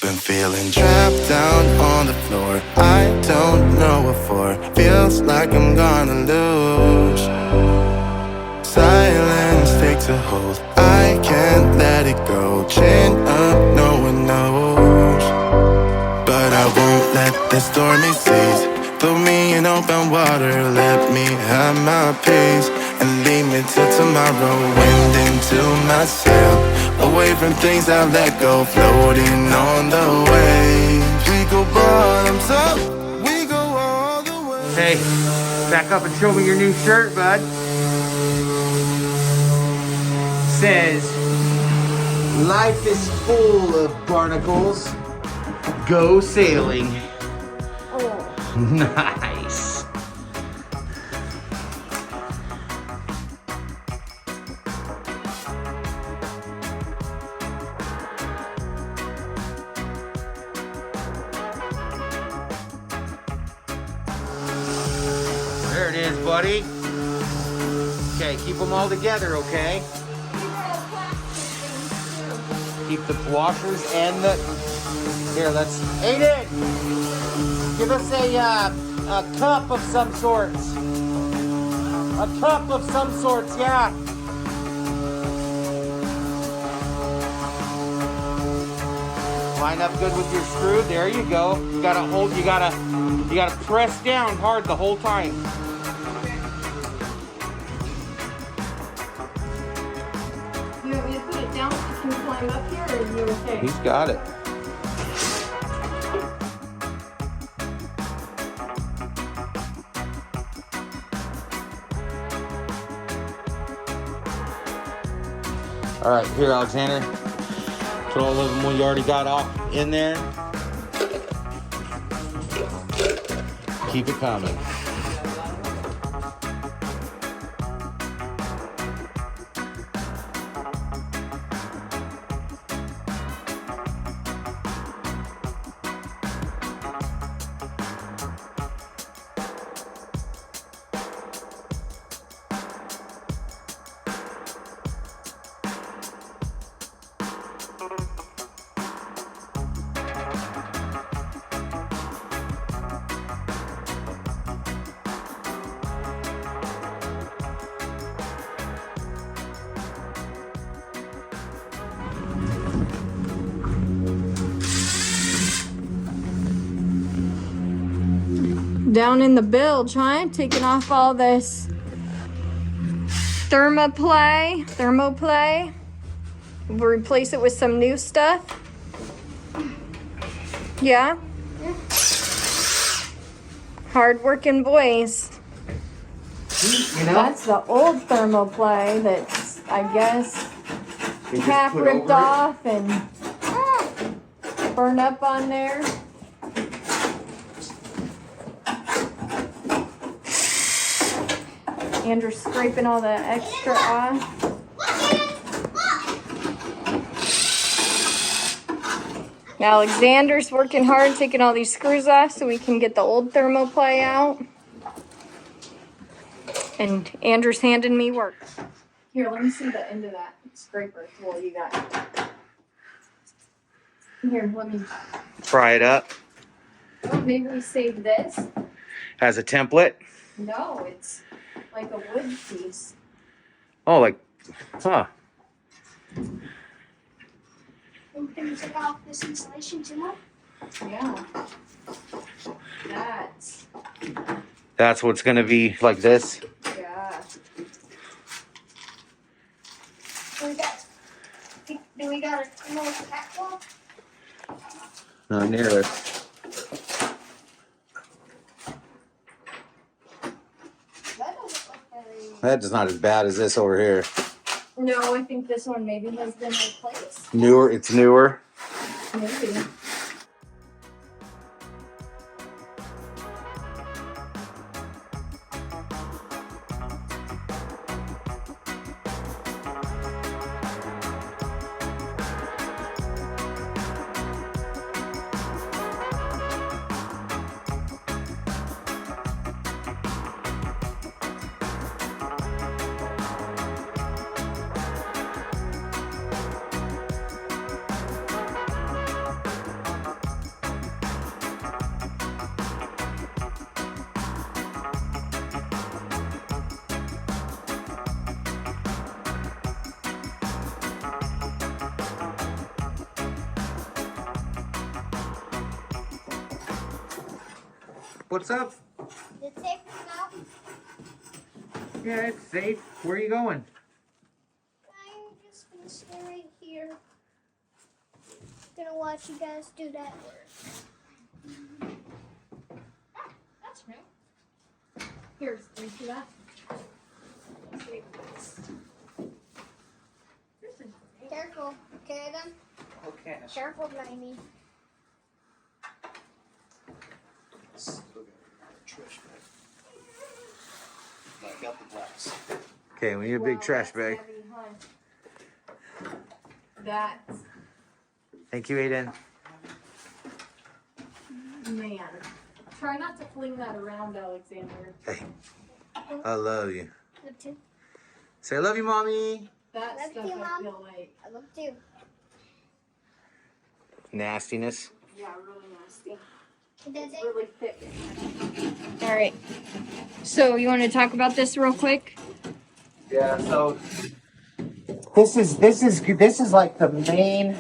been feeling trapped down on the floor. I don't know what for. Feels like I'm gonna lose. Silence takes a hold. I can't let it go. Chin up, no one knows. But I won't let the stormy seas throw me in open water. Let me have my peace and leave me till tomorrow. Wind into my sail, away from things I let go. Floating on the waves. We go bottoms up, we go all the way. Hey, back up and show me your new shirt, bud. Says, life is full of barnacles. Go sailing. Oh. Nice. There it is, buddy. Okay, keep them all together, okay? Keep the washers and the... Here, let's... Aiden! Give us a cup of some sorts. A cup of some sorts, yeah. Line up good with your screw. There you go. You gotta hold, you gotta press down hard the whole time. You want me to put it down so you can climb up here, or are you okay? He's got it. All right, here, Alexander. Put all of them we already got off in there. Keep it coming. Down in the bilge, huh? Taking off all this thermoplay. We'll replace it with some new stuff. Yeah? Hard-working boys. You know? That's the old thermoplay that's, I guess, half ripped off and burned up on there. Andrew's scraping all the extra off. Alexander's working hard, taking all these screws off so we can get the old thermoplay out. And Andrew's handing me work. Here, let me see the end of that scraper tool you got. Here, let me Fry it up. Oh, maybe we save this. As a template. No, it's like a wood piece. Oh, like, huh. And can you take off this insulation too? Yeah. That's what's gonna be like this. Yeah. Do we got a little catwalk? Not near it. That doesn't look very... That's not as bad as this over here. No, I think this one maybe has been replaced. Newer, it's newer. Maybe. What's up? It's safe now. Yeah, it's safe. Where are you going? I'm just gonna stay right here. Gonna watch you guys do that work. That's new. Here's into that. Careful, okay then? Okay. Careful, Blimey. Like out the glass. Okay, we need a big trash bag. That's Thank you, Aiden. man. Try not to fling that around, Alexander. Hey, I love you. Love too. Say I love you, Mommy. That Love stuff you, I Mom. feel like, I love too. Nastiness. yeah, really nasty. Does it? Really thick. All right. So you want to talk about this real quick? Yeah. So this is like the main,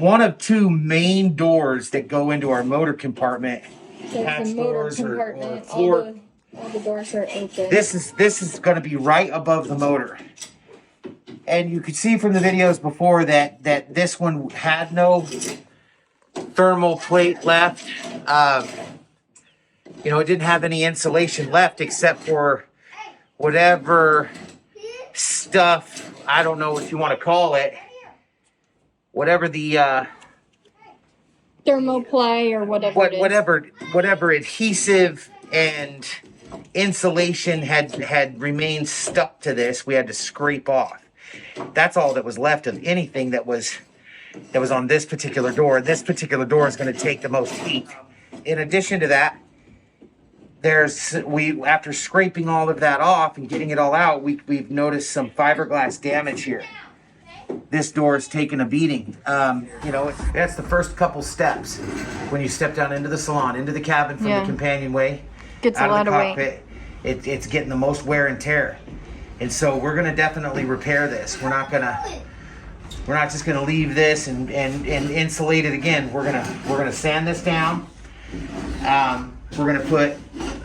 one of two main doors that go into our motor compartment. There's Hatch the motor doors or compartment. floor. All the doors are open. This is going to be right above the motor. And you could see from the videos before that this one had no thermal plate left. You know, it didn't have any insulation left except for whatever stuff, I don't know what you want to call it, whatever the Thermoply or whatever it is. whatever adhesive and insulation had remained stuck to this, we had to scrape off. That's all that was left of anything that was on this particular door. This particular door is going to take the most heat. In addition to that, after scraping all of that off and getting it all out, we've noticed some fiberglass damage here. This door is taking a beating. You know, that's the first couple steps when you step down into the salon, into the cabin from the companionway. Gets a lot of weight. It's getting the most wear and tear. And so we're gonna definitely repair this. We're not just gonna leave this and insulate it again. We're gonna sand this down. We're gonna put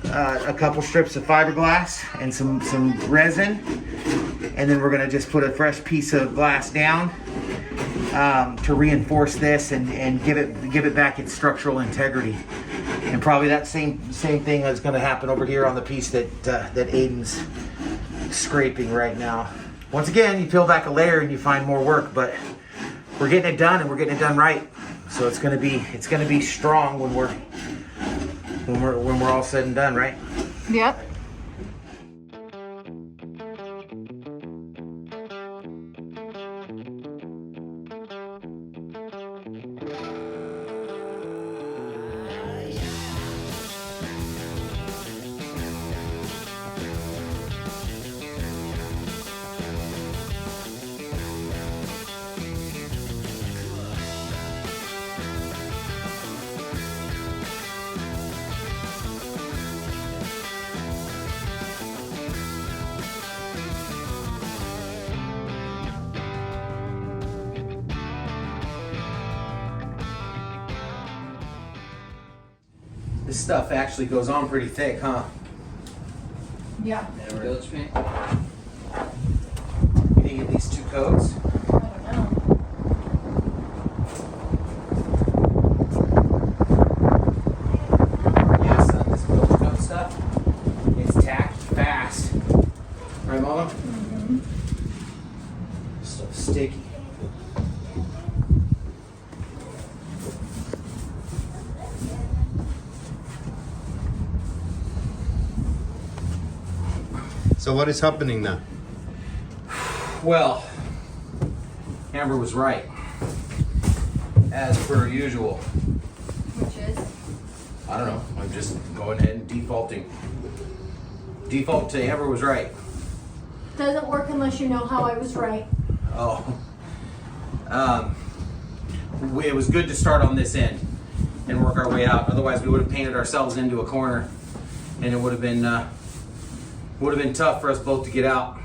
a couple strips of fiberglass and some resin, and then we're gonna just put a fresh piece of glass down to reinforce this and give it back its structural integrity. And probably that same thing is gonna happen over here on the piece that Aiden's scraping right now. Once again, you peel back a layer and you find more work, but we're getting it done and we're getting it done right. So it's gonna be strong when we're all said and done, right? Yep. This stuff actually goes on pretty thick, huh? Yeah. Bilge paint. You think at least 2 coats? I don't know. Yeah, son, this bilge coat stuff, it's tacked fast. Right, Mama? Mm-hmm. Stuff's sticky. So what is happening now? Well, Amber was right, as per usual. Which is? I don't know. I'm just going ahead and defaulting. Default to Amber was right. Doesn't work unless you know how I was right. Oh. It was good to start on this end and work our way out. Otherwise, we would have painted ourselves into a corner, and it would have been tough for us both to get out.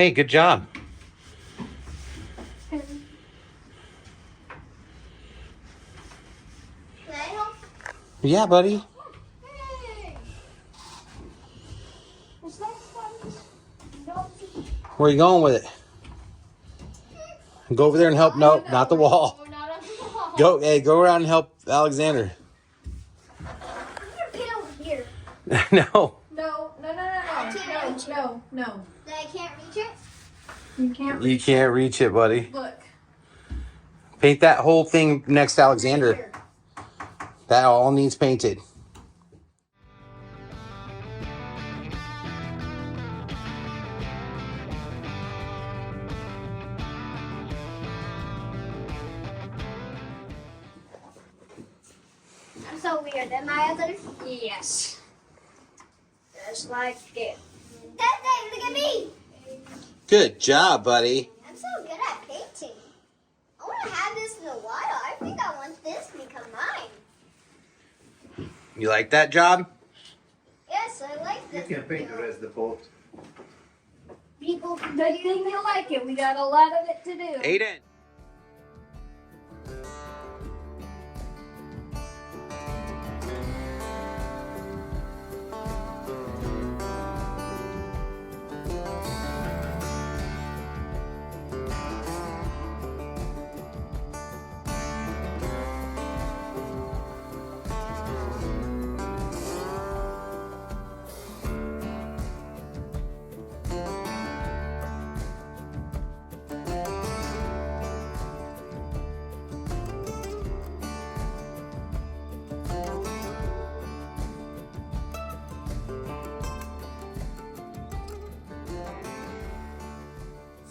Hey, good job. Can I help? Yeah, buddy. Hey! Is that fun? No. Where are you going with it? Go over there and help. No, not the wall. We're not on the wall. Go around and help Alexander. I'm gonna get over here. No. No. That I can't reach it? You can't. You can't reach it, buddy. Look. Paint that whole thing next to Alexander. Here. That all needs painted. I'm so weird. Am I others? Yes. Just like it. Dad, look at me. Good job, buddy. I'm so good at painting. I want to have this in a while. I think I want this to become mine. You like that job? Yes, I like You this. can paint the rest of the boat. People, Good thing you like it. We got a lot of it to do. Aiden.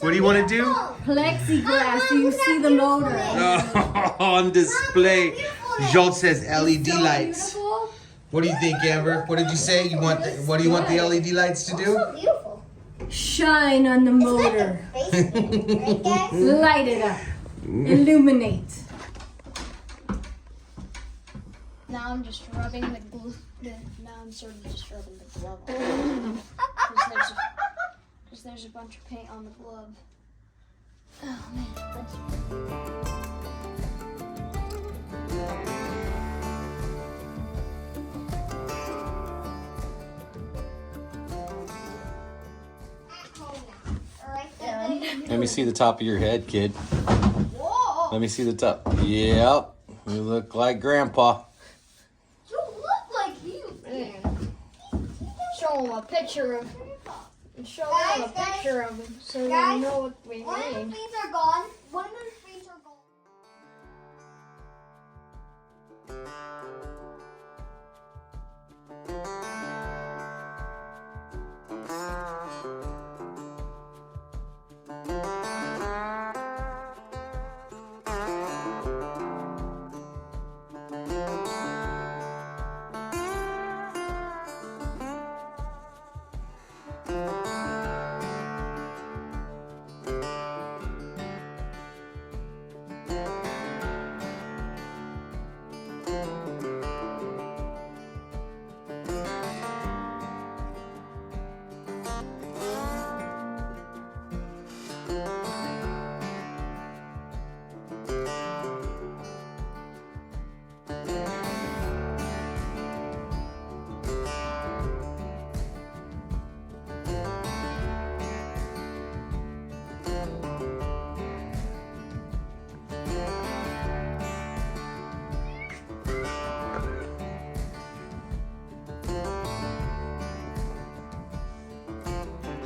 What do you want to do? Plexiglass so you see the motor. On display. Jolt says LED So lights. beautiful. What do you think, Amber? What did you say? What do you want the LED lights to do? so beautiful. Shine on the motor. It's like a face paint, right, guys? Light it up. Illuminate. Now I'm just rubbing the glue. Now I'm sort of just rubbing the glove because there's a bunch of paint on the glove. Oh man. Let me see the top of your head, kid. Whoa! Let me see the top. Yep. You look like Grandpa. You look like you. Show him a picture of. Show him a picture of him so they Guys, know what we One of the made. feet are gone. One of the feet are gone.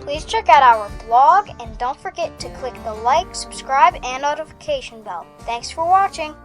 Please check out our blog and don't forget to click the like, subscribe, and notification bell. Thanks for watching.